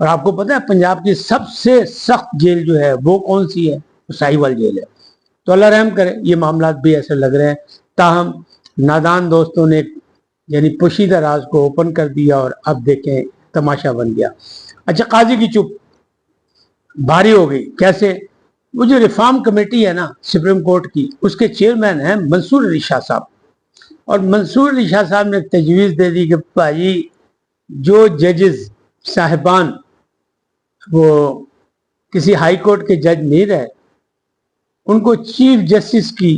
اور آپ کو پتا ہے پنجاب کی سب سے سخت جیل جو ہے وہ کون سی ہے؟ ساہیوال جیل ہے۔ تو اللہ رحم کرے، یہ معاملات بھی ایسے لگ رہے ہیں، تاہم نادان دوستوں نے یعنی پوشیدہ راز کو اوپن کر دیا اور اب دیکھیں تماشا بن گیا۔ اچھا، قاضی کی چپ بھاری ہو گئی، کیسے؟ وہ جو ریفارم کمیٹی ہے نا سپریم کورٹ کی، اس کے چیئرمین ہیں منصور علی شاہ صاحب، اور منصور علی شاہ صاحب نے تجویز دے دی کہ بھائی جو ججز صاحبان وہ کسی ہائی کورٹ کے جج نہیں رہے ان کو چیف جسٹس کی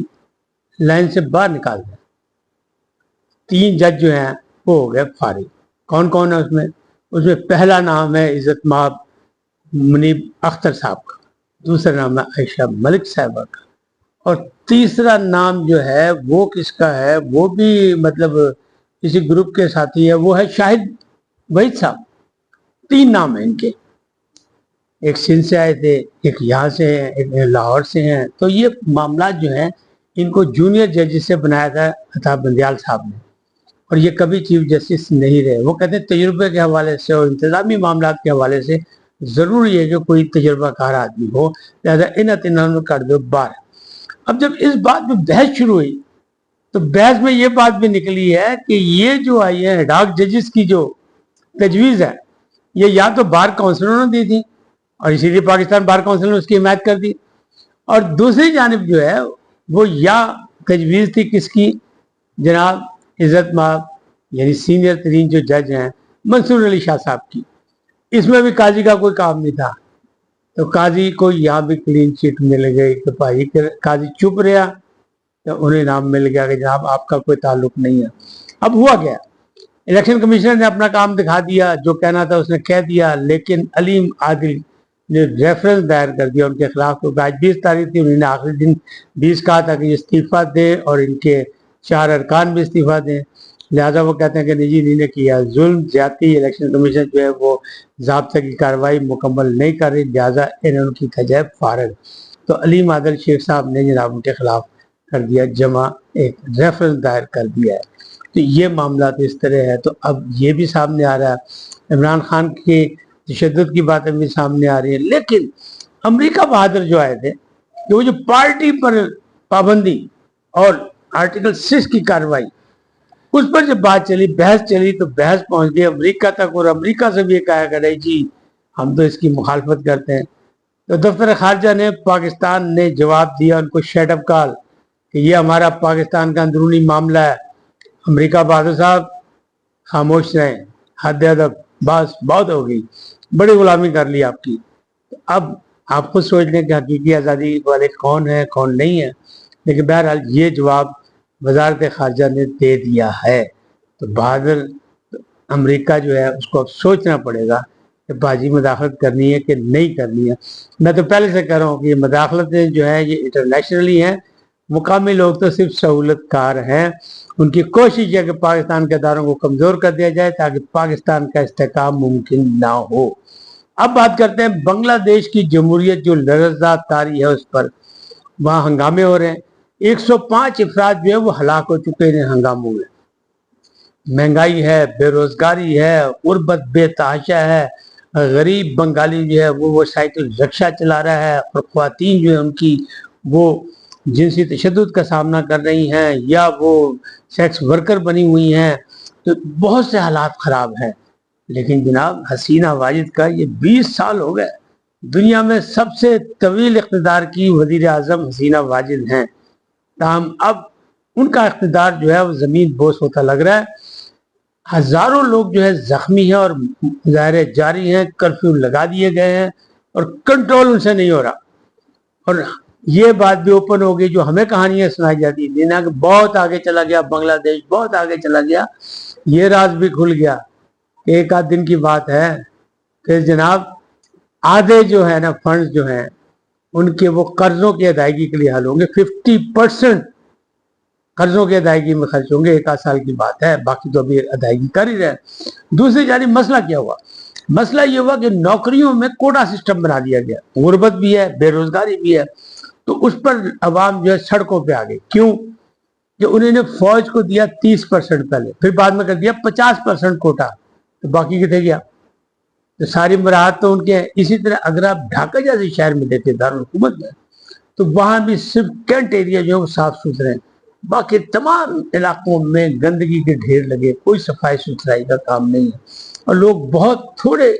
لائن سے باہر نکال دیں۔ 3 جج جو ہیں وہ ہو گئے فارغ۔ کون کون ہے اس میں؟ پہلا نام ہے عزت مآب منیب اختر صاحب کا، دوسرا نام ہے عائشہ ملک صاحبہ کا، اور تیسرا نام جو ہے وہ کس کا ہے؟ وہ بھی مطلب کسی گروپ کے ساتھی ہے، وہ ہے شاہد وحید صاحب۔ 3 نام ہیں ان کے، ایک سندھ سے آئے تھے، ایک یہاں سے ہیں، ایک لاہور سے ہیں۔ تو یہ معاملات جو ہیں ان کو جونیئر ججز سے بنایا تھا عطا بندیال صاحب نے، اور یہ کبھی چیف جسٹس نہیں رہے۔ وہ کہتے ہیں تجربے کے حوالے سے اور انتظامی معاملات کے حوالے سے ضروری ہے کہ کوئی تجربہ کار آدمی ہو، لہذا انہوں کر دو باہر۔ اب جب اس بات پہ بحث شروع ہوئی تو بحث میں یہ بات بھی نکلی ہے کہ یہ جو آئی ہے ہیڈاک ججز کی جو تجویز ہے، یہ یا تو بار کونسلوں نے دی تھی اور اسی لیے پاکستان بار کونسل نے اس کی حمایت کر دی، اور دوسری جانب جو ہے وہ یا تجویز تھی کس کی؟ جناب عزت مآب یعنی سینئر ترین جو جج ہیں منصور علی شاہ صاحب کی۔ اس میں بھی قاضی کا کوئی کام نہیں تھا، تو قاضی کو یہاں بھی کلین چٹ مل گئی کہ بھائی قاضی چپ رہا، تو انہیں نام مل گیا کہ جناب آپ کا کوئی تعلق نہیں ہے۔ اب ہوا کیا؟ الیکشن کمیشنر نے اپنا کام دکھا دیا، جو کہنا تھا اس نے کہہ دیا، لیکن علیم عادل نے ریفرنس دائر کر دیا ان کے خلاف، کیونکہ آج 20 تاریخ تھی، انہوں نے آخری دن 20 کہا تھا کہ یہ استعفیٰ دیں اور ان کے 4 ارکان بھی استعفیٰ دیں، لہٰذا وہ کہتے ہیں کہ نہیں نے کیا ظلم زیادتی، الیکشن کمیشن جو ہے وہ ضابطہ کی کارروائی مکمل نہیں کر رہی، لہٰذا انہوں کی جائے فارغ۔ تو علیم عادل شیخ صاحب نے جناب ان کے خلاف کر دیا جمع، ایک ریفرنس دائر کر دیا ہے۔ تو یہ معاملات اس طرح ہے۔ تو اب یہ بھی سامنے آ رہا ہے، عمران خان کے تشدد کی باتیں بھی سامنے آ رہی ہیں، لیکن امریکہ بہادر جو آئے تھے کہ وہ جو پارٹی پر پابندی اور آرٹیکل 6 کی کارروائی، اس پر جب بات چلی، بحث چلی، تو بحث پہنچ گئی امریکہ تک، اور امریکہ سے بھی یہ کہا کہ نہیں جی ہم تو اس کی مخالفت کرتے ہیں۔ تو دفتر خارجہ نے پاکستان نے جواب دیا ان کو شیٹ اپ کال کہ یہ ہمارا پاکستان کا اندرونی معاملہ ہے، امریکہ بہادر صاحب خاموش رہیں، حد ادب، بس بہت ہو گئی، بڑی غلامی کر لی آپ کی۔ اب آپ خود سوچ لیں کہ حقیقی آزادی والے کون ہیں کون نہیں ہیں، لیکن بہرحال یہ جواب وزارت خارجہ نے دے دیا ہے۔ تو بہادر امریکہ جو ہے اس کو اب سوچنا پڑے گا کہ باجی مداخلت کرنی ہے کہ نہیں کرنی ہے۔ میں تو پہلے سے کہہ رہا ہوں کہ یہ مداخلتیں جو ہیں یہ انٹرنیشنلی ہیں، مقامی لوگ تو صرف سہولت کار ہیں، ان کی کوشش ہے کہ پاکستان کے اداروں کو کمزور کر دیا جائے تاکہ پاکستان کا استحکام ممکن نہ ہو۔ اب بات کرتے ہیں بنگلہ دیش کی جمہوریت جو لرزدار طاری ہے اس پر، وہاں ہنگامے ہو رہے ہیں، 105 افراد جو ہے وہ ہلاک ہو چکے ہیں ہنگاموں میں۔ مہنگائی ہے، بے روزگاری ہے، غربت بے تحاشا ہے، غریب بنگالی جو ہے وہ سائیکل رکشہ چلا رہا ہے، اور خواتین جو ہے ان کی وہ جنسی تشدد کا سامنا کر رہی ہیں یا وہ سیکس ورکر بنی ہوئی ہیں، تو بہت سے حالات خراب ہیں۔ لیکن جناب حسینہ واجد کا یہ 20 سال ہو گئے، دنیا میں سب سے طویل اقتدار کی وزیر اعظم حسینہ واجد ہیں، تاہم اب ان کا اقتدار جو ہے وہ زمین بوس ہوتا لگ رہا ہے۔ ہزاروں لوگ جو ہے زخمی ہیں اور مظاہرے جاری ہیں، کرفیو لگا دیے گئے ہیں اور کنٹرول ان سے نہیں ہو رہا۔ اور یہ بات بھی اوپن ہو گئی جو ہمیں کہانیاں سنائی جاتی تھی نا کہ بہت آگے چلا گیا بنگلہ دیش، بہت آگے چلا گیا، یہ راز بھی کھل گیا۔ ایک آدھ دن کی بات ہے کہ جناب آدھے جو ہے نا فنڈز جو ہیں ان کے وہ قرضوں کی ادائیگی کے لیے حل ہوں گے، 50% قرضوں کی ادائیگی میں خرچ ہوں گے، 1 سال کی بات ہے، باقی تو ابھی ادائیگی کر ہی رہے ہیں۔ دوسری جانب مسئلہ کیا ہوا؟ مسئلہ یہ ہوا کہ نوکریوں میں کوٹا سسٹم بنا دیا گیا، غربت بھی ہے، بے روزگاری بھی ہے، تو اس پر عوام جو ہے سڑکوں پہ آ گئی۔ کیوں؟ کہ انہوں نے فوج کو دیا 30% پہلے، پھر بعد میں کر دیا 50% کوٹا، تو باقی کتنے گیا؟ تو ساری مراحت تو ان کے ہیں. اسی طرح اگر آپ ڈھاکہ جیسے شہر میں دیکھیں دارالحکومت میں، تو وہاں بھی صرف کینٹ ایریا جو ہے وہ صاف ستھرے ہیں، باقی تمام علاقوں میں گندگی کے ڈھیر لگے، کوئی صفائی ستھرائی کا کام نہیں ہے، اور لوگ بہت تھوڑے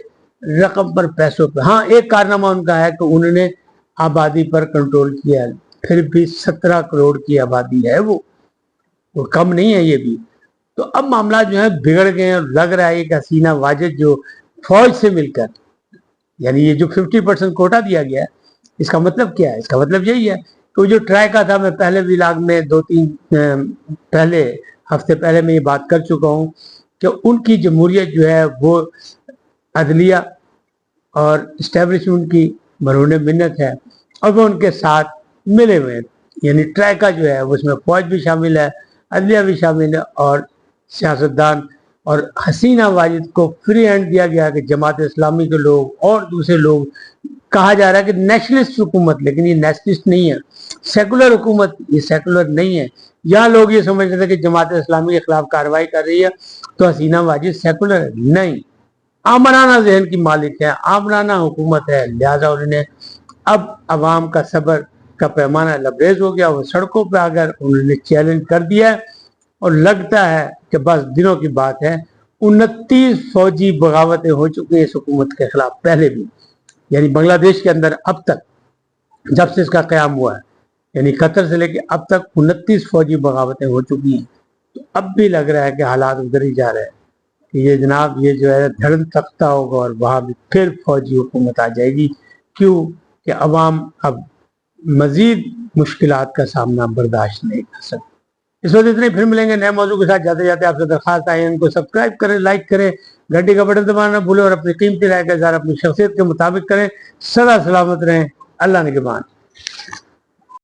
رقم پر پیسوں پہ. ہاں ایک کارنامہ ان کا ہے کہ انہوں نے آبادی پر کنٹرول کیا ہے، پھر بھی 17 کروڑ کی آبادی ہے، وہ کم نہیں ہے یہ بھی. تو اب معاملات جو ہے بگڑ گئے ہیں، اور لگ رہا ہے کہ حسینہ واجد جو فوج سے مل کر، یعنی یہ جو 50% کوٹا دیا گیا ہے، اس کا مطلب کیا ہے؟ اس کا مطلب یہی ہے کہ وہ جو ٹرائی کا تھا، میں پہلے ولاگ میں 2-3 ہفتے پہلے میں یہ بات کر چکا ہوں کہ ان کی جمہوریت جو ہے وہ عدلیہ اور اسٹیبلشمنٹ کی مرہون منت ہے، اور وہ ان کے ساتھ ملے ہوئے ہیں. یعنی ٹرائی کا جو ہے اس میں فوج بھی شامل ہے، عدلیہ بھی شامل ہے، اور سیاستدان. اور حسینہ واجد کو فری ہینڈ دیا گیا کہ جماعت اسلامی کے لوگ اور دوسرے لوگ، کہا جا رہا ہے کہ نیشنلسٹ حکومت، لیکن یہ نیشنلسٹ نہیں ہے، سیکولر حکومت، یہ سیکولر نہیں ہے. یہاں لوگ یہ سمجھ رہے تھے کہ جماعت اسلامی کے خلاف کارروائی کر رہی ہے تو حسینہ واجد سیکولر ہے. نہیں، آمرانہ ذہن کی مالک ہے، آمرانہ حکومت ہے، لہذا انہوں نے اب عوام کا صبر کا پیمانہ لبریز ہو گیا. وہ سڑکوں پہ آ کر انہوں نے چیلنج کر دیا ہے، اور لگتا ہے کہ بس دنوں کی بات ہے. 29 فوجی بغاوتیں ہو چکی ہیں اس حکومت کے خلاف پہلے بھی، یعنی بنگلہ دیش کے اندر اب تک جب سے اس کا قیام ہوا ہے، یعنی قطر سے لے کے اب تک 29 فوجی بغاوتیں ہو چکی ہیں. تو اب بھی لگ رہا ہے کہ حالات ادھر ہی جا رہے ہیں کہ یہ جناب یہ جو ہے دھڑن تختہ ہوگا، اور وہاں بھی پھر فوجی حکومت آ جائے گی. کیوں کہ عوام اب مزید مشکلات کا سامنا برداشت نہیں کر سکتے. اس وقت اتنے، پھر ملیں گے نئے موضوع کے ساتھ. جاتے جاتے آپ سے درخواست ہے ان کو سبسکرائب کریں، لائک کریں، گھنٹی کا بٹن دبانا نہ بھولیں، اور اپنی قیمتی رائے کا اظہار اپنی شخصیت کے مطابق کریں. سدا سلامت رہیں. اللہ نگہبان.